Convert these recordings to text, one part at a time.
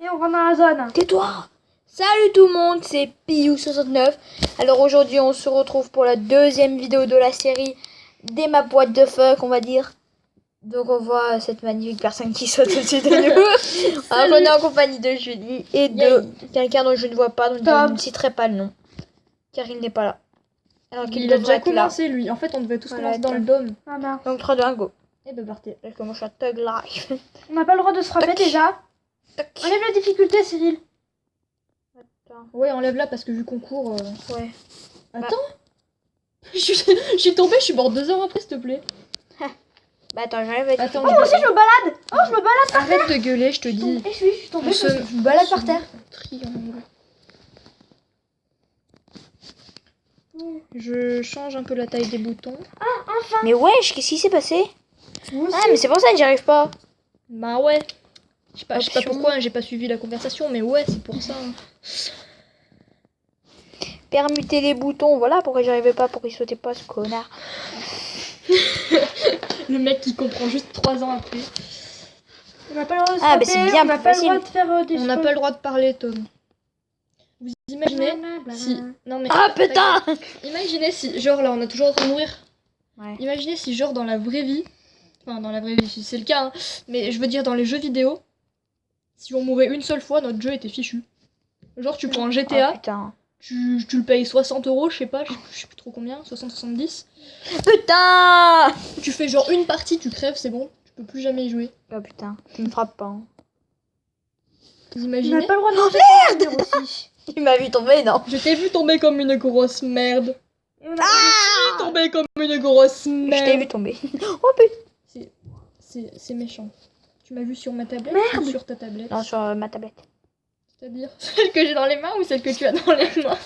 Et on rentre dans la zone. Tais-toi! Salut tout le monde, c'est Piou69. Alors aujourd'hui on se retrouve pour la deuxième vidéo de la série des maps what the fuck, on va dire. Donc on voit cette magnifique personne qui saute au-dessus de nous. Alors on est en compagnie de Julie et de quelqu'un dont je ne vois pas, donc je ne citerai pas le nom. Car il n'est pas là. Alors qu'il Il a devrait déjà être là. commencé lui. En fait on devait tous Voilà, commencer dans le dôme. Ah non. Donc 3, 2, 1, go. Et ben partez. Parce que moi je suis un thug life. On n'a pas le droit de se frapper Tac. déjà. Tac. Enlève la difficulté, Cyril. Ouais enlève là parce que vu qu'on court. Ouais. Attends. Je suis tombée, je suis morte 2 heures après s'il te plaît. Bah attends, j'enlève la Attends, Oh, moi aussi, je me balade. Oh, je me balade. Arrête de gueuler, je te dis. Et je suis tombée. On se- Je me balade par terre. Triangle. Je change un peu la taille des boutons. Mais wesh, qu'est-ce qui s'est passé? Moi Ah mais c'est pour ça que j'y arrive pas. Bah ouais. Je sais pas Option. pourquoi, j'ai pas suivi la conversation, mais ouais, c'est pour ça. Permuter les boutons, voilà pourquoi j'y arrivais pas, pourquoi il sautait pas ce connard. Le mec qui comprend juste 3 ans après. On n'a pas le droit de se Ah, frapper. bah, c'est bien on n'a plus pas le facile. droit de faire des On n'a pas le droit de parler, Tom. Vous imaginez si... Non mais... Ah putain! Imaginez si, genre là, on a toujours en train de mourir. Ouais. Imaginez si, genre, dans la vraie vie... Enfin, dans la vraie vie, si c'est le cas, hein, mais je veux dire, dans les jeux vidéo, si on mourait une seule fois, notre jeu était fichu. Genre, tu prends un Ah GTA, putain. tu le payes 60 €, je sais pas, je sais plus trop combien, 60-70. Putain! Tu fais genre une partie, tu crèves, c'est bon, tu peux plus jamais y jouer. Oh putain, tu me frappes pas. Hein. Vous On imaginez n'a pas le droit de manger aussi. Tu m'as vu tomber, non? Je t'ai vu tomber comme une grosse merde. Et on a Tomber comme une grosse Je merde. t'ai vu tomber. Oh putain! C'est méchant. Tu m'as vu sur ma tablette Merde. ou sur ta tablette? Non, sur ma tablette. C'est-à-dire celle que j'ai dans les mains ou celle que tu as dans les mains?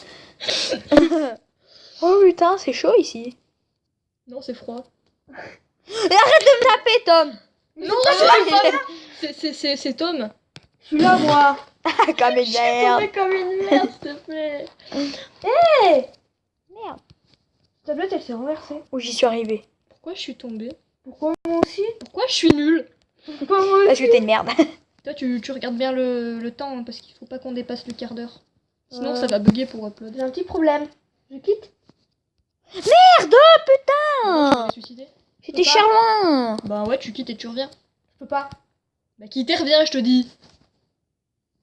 Oh putain, c'est chaud ici. Non, c'est froid. Et arrête de me taper, Tom! Non, c'est Tom. Je suis là, moi. Comme une merde. Tombé comme une merde, s'il te plaît. Merde. Ta tablette, elle s'est renversée. Où j'y suis arrivée? Pourquoi je suis tombée? Pourquoi moi aussi? Pourquoi je suis nulle? Pourquoi moi Parce que t'es une merde. Toi, tu regardes bien le temps hein, parce qu'il faut pas qu'on dépasse le quart d'heure. Sinon, Euh. ça va bugger pour upload. J'ai un petit problème. Je quitte. Merde, Je putain! vais suicider. J'étais charmant. Bah ouais, tu quittes et tu reviens. Je peux pas. Bah quitte et reviens, je te dis.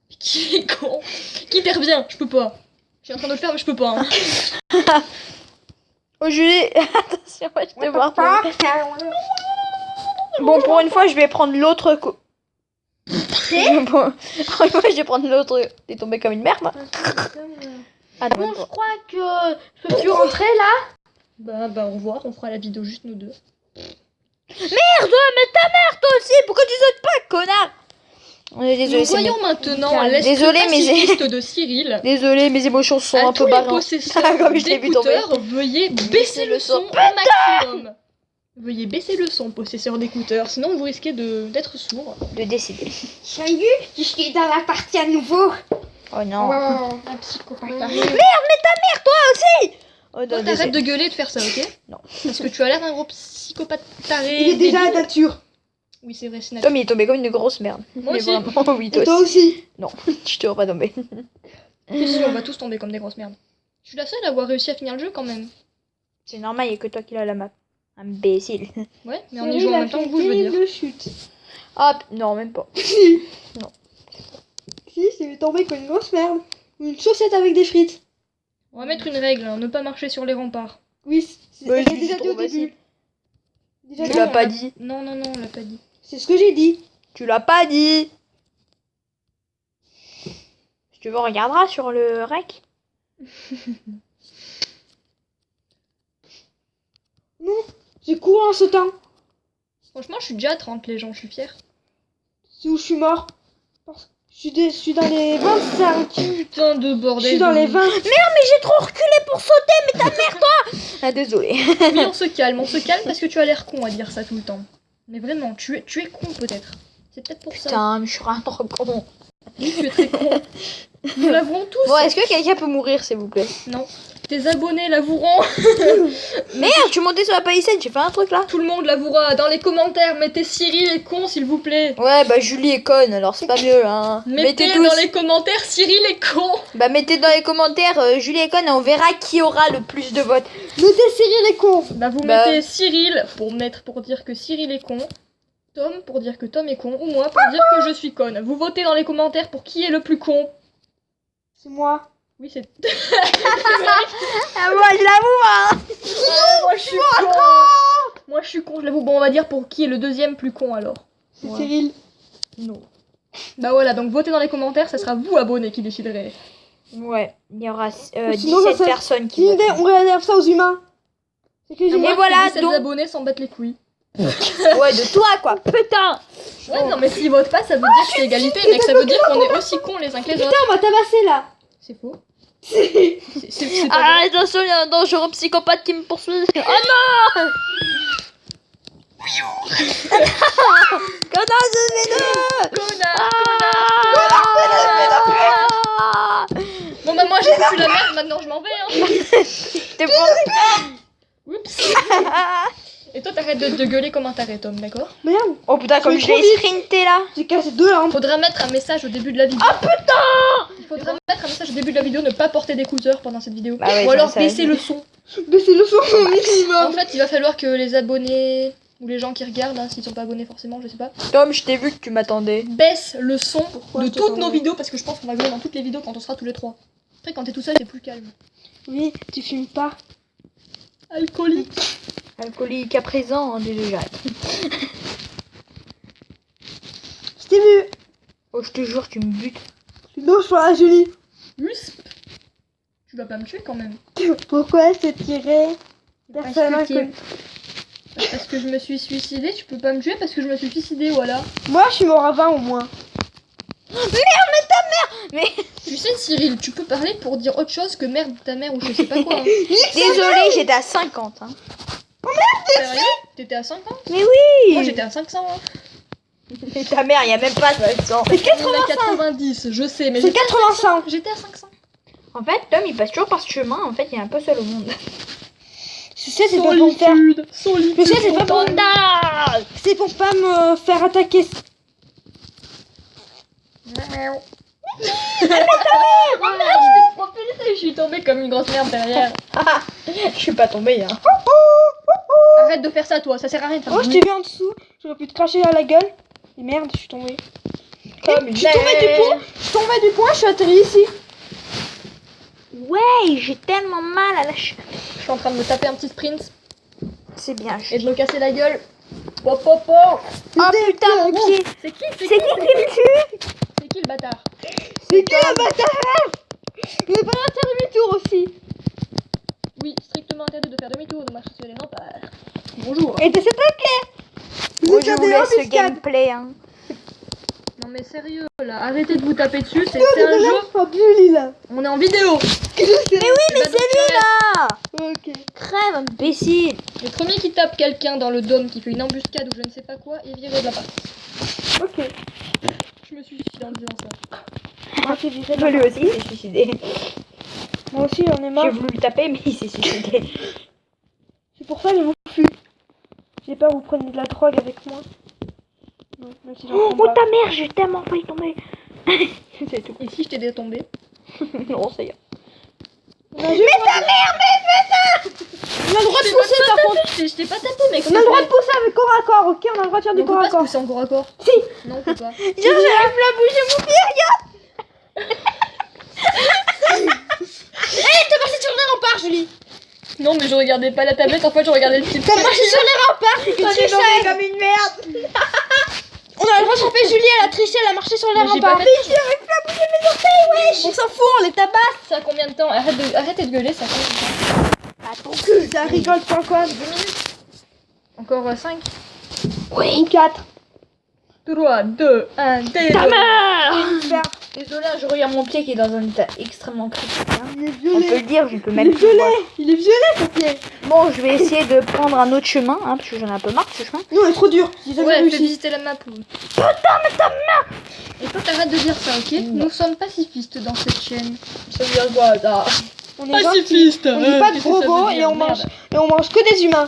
Mais qui est con? Quitte et reviens, je peux pas. Je suis en train de le faire, mais je peux pas. Hein. Oh Julie, attention, moi je te vois pas. Bon, pour une fois, je vais prendre l'autre coup. Bon, pour une fois, je vais prendre l'autre. T'es tombé comme une merde. Hein. Ah Bon, non, je crois que je peux plus rentrer là. Bah au revoir, on fera la vidéo juste nous deux. merde, mais ta mère, toi aussi. Pourquoi tu sautes pas, connard? Désolé, Nous voyons maintenant l'esprit Désolé, mais pacifiste de Cyril. Désolé, mes émotions sont À un tous peu les barrées. possesseurs Comme je l'ai vu tomber. d'écouteurs, veuillez baisser le son au maximum. Veuillez baisser le son, possesseur d'écouteurs, sinon vous risquez d'être sourd. De décider. Salut, je suis dans la partie à nouveau. Oh non. Un psychopathe. Oh non, Toi, désolé. t'arrêtes de gueuler et de faire ça, ok? Non. Parce que tu as l'air d'un gros psychopathe taré. Il est déjà débile. la nature. Oui, c'est vrai, c'est Tom, naturel. il est tombé comme une grosse merde. Moi Mais aussi. vraiment, oui, toi Et toi aussi. aussi. Non, je te vois pas tomber. Si, si, on va tous tomber comme des grosses merdes. Je suis la seule à avoir réussi à finir le jeu quand même. C'est normal, il y a que toi qui l'as la map. Imbécile. Ouais, mais on y joue en même temps que vous, je veux dire. Le chute. Hop, non, même pas. Si. Non. Si, c'est tombé comme une grosse merde. Une chaussette avec des frites. On va mettre une règle, hein, ne pas marcher sur les remparts. Oui, Ouais, j'ai je dis déjà trop dit au facile. début. Déjà Tu dit. l'as on pas l'a- dit. Non, non, non, on l'a pas dit. C'est ce que j'ai dit. Tu l'as pas dit. Si tu veux, on regardera sur le rec. Non, j'ai couru en sautant. Franchement, je suis déjà à 30, les gens, je suis fière. C'est où je suis mort. Je suis dans les 25. Putain de Je bordel. suis dans les 20. Mais j'ai trop reculé pour sauter, mais ta mère, toi. Ah, désolé. Oui, on se calme parce que tu as l'air con à dire ça tout le temps. Mais vraiment, tu es con peut-être. C'est peut-être pour ça. Putain, mais je suis vraiment trop con. Oui, tu es très con. Nous l'avons tous. Bon, est-ce que quelqu'un peut mourir, s'il vous plaît? Non. Tes abonnés l'avoueront. Merde, tu montais sur la palissade, j'ai fait un truc là. Tout le monde l'avouera. Dans les commentaires, mettez Cyril est con, s'il vous plaît. Ouais, bah Julie est conne, alors c'est pas mieux là. Hein. Mettez tous. dans les commentaires Cyril est con. Bah mettez dans les commentaires Julie est conne et on verra qui aura le plus de votes. Mettez Cyril est con. Bah vous Bah. mettez Cyril pour dire que Cyril est con. Tom pour dire que Tom est con. Ou moi pour dire que je suis conne. Vous votez dans les commentaires pour qui est le plus con. C'est moi. Oui, c'est... Ah moi je l'avoue hein. moi je suis con. Moi je suis con, je l'avoue. Bon, on va dire pour qui est le deuxième plus con alors. C'est Ouais. Cyril. Non. Bah voilà, donc votez dans les commentaires, ça sera vous abonnés qui déciderez. Ouais, il y aura Sinon, 17 ça- personnes qui Une idée, voteront. on réserve ça aux humains. C'est que les À humains. moins voilà, que les donc- abonnés s'en battent les couilles. Ouais, de toi quoi, putain. Ouais, non, mais s'ils votent pas, ça veut dire que c'est égalité, mec. Ça veut dire qu'on est aussi cons les uns que les autres. Putain, on m'a tabassé là. C'est faux. C'est- C'est pas Ah, attention, il y a un dangereux psychopathe qui me poursuit. Oh non. Connard de vrai. Connard. Ah. Bon, bah, moi j'ai foutu la merde, maintenant je m'en vais, hein. T'es bon. Oups. Et toi, t'arrêtes de gueuler comme un taré, Tom, d'accord? Merde, Oh putain, comme vais je trop l'ai vite. sprinté là. j'ai cassé 2 lampes. Faudra mettre un message au début de la vidéo. Oh putain. Il faudra mettre un message au début de la vidéo, ne pas porter d'écouteurs pendant cette vidéo. Bah ouais, Ou ça, alors ça, baisser ça. le son. Baissez le son au En minimum. fait, il va falloir que les abonnés ou les gens qui regardent, hein, s'ils sont pas abonnés forcément, je sais pas, Tom, je t'ai vu que tu m'attendais. baissent le son Pourquoi de tu toutes t'en nos vas vidéos parce que je pense qu'on va gueuler dans toutes les vidéos quand on sera tous les trois. Après, quand t'es tout seul, c'est plus calme. Oui, tu filmes pas. Alcoolique. Alcoolique à présent, hein, déjà. Je t'ai vu. Oh, je te jure, tu me butes. Non, je vois la Julie. Usp. Tu vas pas me tuer quand même. Pourquoi je t'ai tiré? Personne Parce que inconnu. Parce que je me suis suicidée, tu peux pas me tuer parce que je me suis suicidée, voilà. Moi, je suis mort à 20 au moins. Mais Tu sais, Cyril, tu peux parler pour dire autre chose que merde ta mère ou je sais pas quoi. Hein. désolé, j'étais à 50. Hein. Sérieux? T'étais à 50? Mais oui. Moi j'étais à 500. Hein. Et ta mère, y a même pas de 500. On est à 90, je sais, mais C'est j'étais à 85. J'étais à 500. En fait, Tom, il passe toujours par ce chemin. En fait, il est un peu seul au monde. Je sais, c'est pas pour me faire. Solitude. Je sais, c'est pas pour Panda. C'est pour pas me faire attaquer. Oh merde, je t'ai propulsé, je suis tombée comme une grosse merde derrière. Je suis pas tombée. Hein. Arrête de faire ça, toi, ça sert à rien de faire Oh, je t'ai vu en dessous. J'aurais pu te cracher à la gueule. Et merde, je suis tombée. Comme une Je suis tombée du pont. Je suis tombée du pont, je suis atterrie ici. Ouais, j'ai tellement mal à la Je suis en train de me taper un petit sprint C'est bien. et de me casser la gueule. Pop, pop, pop. Oh putain, mon pied. C'est qui C'est qui me tue? C'est qui le bâtard? C'est qui la bâtard? On est pas là de faire demi-tour aussi. Oui, strictement interdit de faire demi-tour, de marcher sur les remparts. Bonjour. Et t'es attaqué. Moi, je vous laisse ce gameplay. Hein. Non mais sérieux là, arrêtez de vous taper dessus, c'est un jeu. Oh, Julie là. On est en vidéo. Mais oui, mais Bah, donc, c'est lui là. Ok. Crève, imbécile. Le premier qui tape quelqu'un dans le dôme qui fait une embuscade ou je ne sais pas quoi est viré de la partie. Ok. Je me suis suicidé en disant ça. Moi, j'ai viré de Lui la- aussi, il s'est suicidé. Moi aussi, j'en ai marre. J'ai voulu le taper, mais il s'est suicidé. C'est pour ça que je vous fuis. J'ai peur que vous preniez de la drogue avec moi. Non, même si j'en Oh, prends pas. ta mère, j'ai tellement failli tomber. C'est tout. Et si je t'ai détombé? Non, ça y est. Mais ta mère, mais on a le droit de pousser par contre. Je t'ai pas tapé mec. On a le droit de pousser avec corps à corps, ok? On a le droit de faire du On peut corps pas à se corps. pousser en corps à corps. Si. Non, on peut pas. J'arrive à bouger mon pied, regarde. T'as marché sur les remparts, Julie. Non mais je regardais pas la tablette, en fait je regardais le petit. T'as marché sur les remparts, c'est que tu sais. comme une merde. On a le droit de choper Julie, elle a triché, elle a marché sur les Mais j'ai remparts. pas fait- j'arrive pas à bouger mes orteils, wesh. On s'en fout, on les tabasse. Ça a combien de temps? Arrêtez de gueuler, ça a combien de temps? À ton cul. Ça rigole pas quoi. 2 minutes. Encore 5. Ou 4. 3, 2, 1, Ta mère. Super. Désolé, je regarde mon pied qui est dans un état extrêmement critique. Hein. Il est On peut violet. le dire, je peux Il même est plus voir. violet. Il est violet, ton pied. Bon, je vais essayer de prendre un autre chemin, hein, parce que j'en ai un peu marre de ce chemin. Non, il est trop dur. J'ai jamais Ouais, fais réussi. visiter la map. Putain, mais ta mère! Et toi, t'arrêtes de dire ça, ok? Non. Nous sommes pacifistes dans cette chaîne. Ça veut dire quoi, ça? On est gentils. Pacifiste. On dit pas de qu'est-ce que gros ça mots veut et dire, on mange merde. que des humains.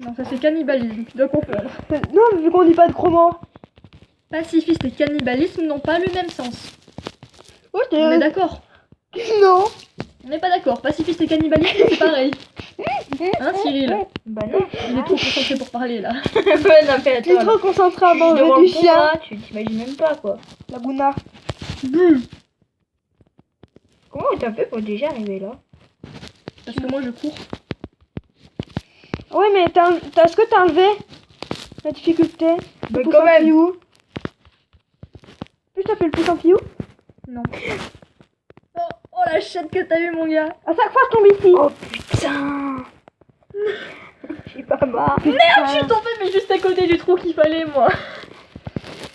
Non, ça c'est cannibalisme. De confondre. Non, vu qu'on dit pas de gros mots. Pacifiste et cannibalisme n'ont pas le même sens. Ouais, On est d'accord. Non. On n'est pas d'accord. Pacifiste et cannibalisme, c'est pareil. Hein, Cyril? Bah non. Il est trop concentré pour parler là. Ouais, non, mais Tu es attends. trop concentré à Je suis devant manger le du pont, chien. là, tu t'imagines même pas quoi. La bouna. Comment t'as fait pour déjà arriver là? Parce que moi je cours. Ouais, mais est-ce que t'as enlevé la difficulté? Bah, Le pouce quand en même. piou. Plus t'as fait le pouce en piou? Non. Oh la chatte que t'as eu mon gars. À chaque fois je tombe ici. Oh putain. Je suis pas marre. Merde, je suis tombée mais juste à côté du trou qu'il fallait moi.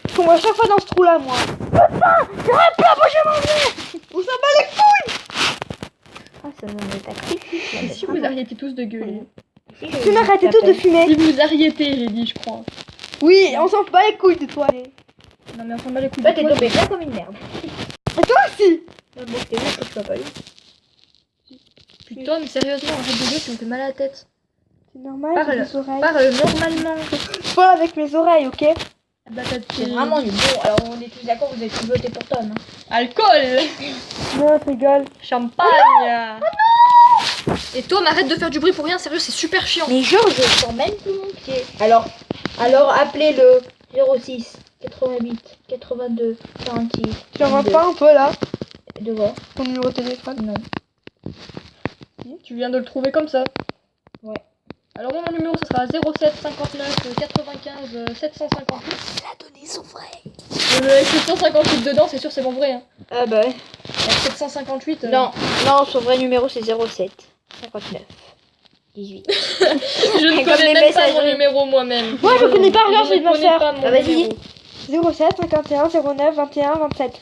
Je tombe à chaque fois dans ce trou là, moi. Putain, j'aurais pas bougé mon nez. Où ça bat les couilles? Ah, ça me met à critique. Et si vous arrêtez tous de gueuler? Tu m'arrêtais tous de fumer. Si vous arrêtez, j'ai dit, je crois. Oui, on s'en bat les couilles de toi. Non mais on s'en bat les couilles. Toi, de t'es toi, tombé bien comme une merde. Et toi aussi. Non, bon, c'était juste que tu vas pas eu. Putain, mais sérieusement, arrête de gueuler, tu me fais mal à la tête. C'est normal, Parle. j'ai des oreilles. Parle normalement. Je parle avec mes oreilles, ok? Bah, t'as C'est vraiment nul. Bon, alors on est tous d'accord, vous avez tous voté pour Tom. Hein. Alcool. Non, je rigole. Champagne. Et toi, m'arrête de faire du bruit pour rien, sérieux, c'est super chiant. Mais genre, je sens même plus mon pied. Alors appelez le 06 88 82 46. Tu en vois pas un peu là? Devant. Ton numéro de téléphone? Non. Tu viens de le trouver comme ça. Ouais. Alors mon numéro ce sera 07 59 95 758. Il a donné son vrai. Avec 758 dedans, c'est sûr c'est mon vrai. Hein. Ah bah ouais. Avec 758. Non, son vrai numéro c'est 07 59 18. Je ne Comme connais les même pas mon messageries. numéro moi-même. Moi je connais pas, regarde, Je j'ai ne de ma connais soeur. pas mon Ah, vas-y. numéro. 07 51 09 21 27.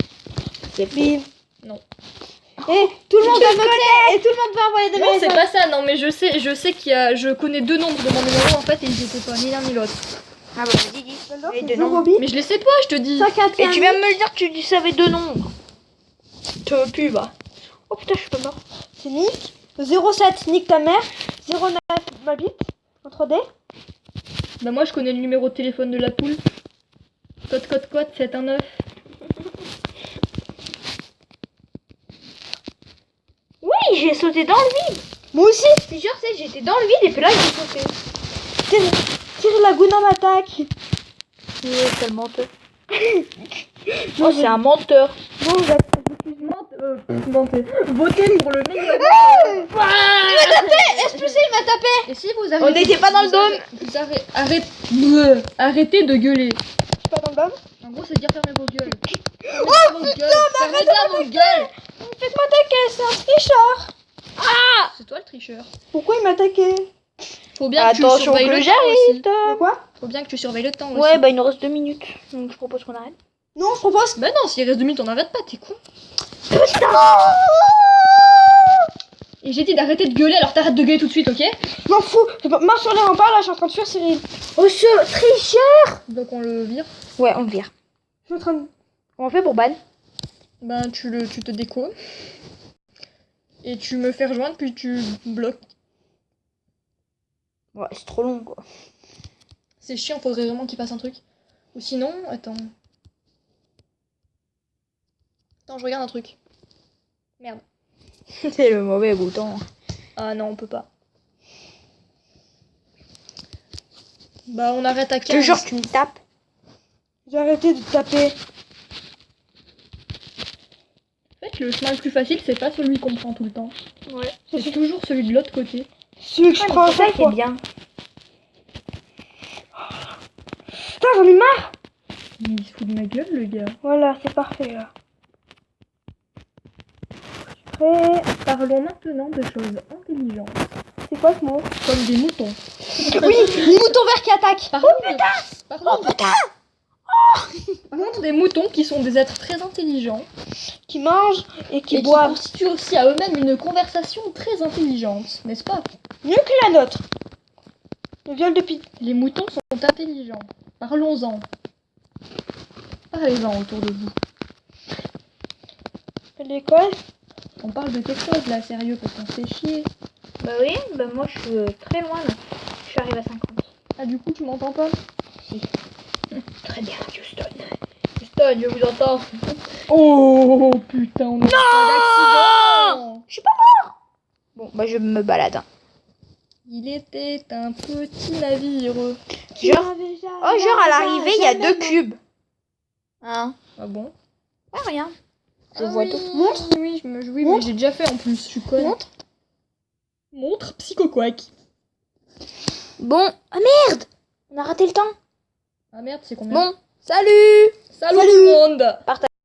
C'est Bim. Non. Et tout le monde va noter et tout le monde va envoyer des Non, c'est messages. pas ça. Non, mais je sais qu'il y a. Je connais deux nombres de mon numéro en fait et ils étaient pas ni l'un ni l'autre. Ah bah vas-y, dis. Alors, Et c'est de nom. 0 bits, Mais je les sais pas, je te dis. 51. Et tu viens de me le dire que tu savais deux nombres. Te pue bah. Oh putain, je suis pas mort. C'est Nick. 07, Nick ta mère. 09, ma bite. En 3D. Bah moi je connais le numéro de téléphone de la poule. Code 719. Oui, j'ai sauté dans le vide. Moi aussi. C'est sûr, c'est j'étais dans le vide et puis là j'ai sauté. Tire Laguna m'attaque. Quel menteur. Oh, c'est un menteur. Non, Votez pour le meilleur. expulsé, il m'a tapé. Et si vous arrêtez, On n'était pas dans le dôme. Arrêtez de gueuler. Je suis pas dans le dôme. En gros, c'est dire fermez vos gueules. Oh putain, fermez bien vos gueules. Faites m'attaquer, c'est un tricheur. C'est toi le tricheur. Pourquoi il m'a attaqué? Faut bien que tu Attention surveilles que le temps j'arrive. aussi. De quoi? Faut bien que tu surveilles le temps aussi. Ouais, bah il nous reste 2 minutes. Donc je propose qu'on arrête. Non, je propose. Bah non, s'il reste 2 minutes, on n'arrête pas, t'es con. Et j'ai dit d'arrêter de gueuler, alors t'arrêtes de gueuler tout de suite, ok? Je m'en fous. Marche sur les remparts là, je suis en train de fuir Cyril. Oh ce tricheur. Donc on le vire. Ouais, on le vire. Je suis en train de. On fait pour ban. Ben tu te déco. Et tu me fais rejoindre, puis tu bloques. Ouais, c'est trop long quoi. C'est chiant, faudrait vraiment qu'il passe un truc. Ou sinon, attends. Attends, je regarde un truc. Merde. C'est le mauvais bouton. Ah non, on peut pas. Bah on arrête à Je te 15. jure, tu me tapes. J'ai arrêté de te taper. En fait, le chemin le plus facile, c'est pas celui qu'on prend tout le temps. Ouais. C'est toujours celui de l'autre côté. Celui que je prends à c'est ça chaque qui est fois. bien. Putain, j'en ai marre. Mais il se fout de ma gueule, le gars. Voilà, c'est parfait là. Prêt. Parlons maintenant de choses intelligentes. C'est quoi ce mot? Comme des moutons. Oui, mouton vert qui attaque. Parlons des moutons qui sont des êtres très intelligents Qui mange et qui et qui boit. constituent aussi à eux-mêmes une conversation très intelligente, n'est-ce pas? Mieux que la nôtre. Le viol de Pete. Les moutons sont intelligents. Parlons-en. Parlez-en autour de vous. À l'école, On parle de quelque chose là, sérieux, parce qu'on fait chier. Bah oui, bah moi je suis très loin là. Je suis arrivée à 50. Ah, du coup, tu m'entends pas? Très bien, Houston. Houston, je vous entends. Oh putain, on a pas d'accident. Je suis pas mort. Bon, bah je me balade. Hein. Il était un petit navire. Genre, oh, genre à l'arrivée, il y a 2 cubes. Hein? Ah bon? Ah, rien. Je Ah vois oui, tout. Montre. Oui, mais j'ai déjà fait en plus, je suis conne. Montre. Montre, psychoquack. Bon, ah merde. On a raté le temps. Ah merde, c'est combien? Bon, salut. Salut tout le monde. Partage.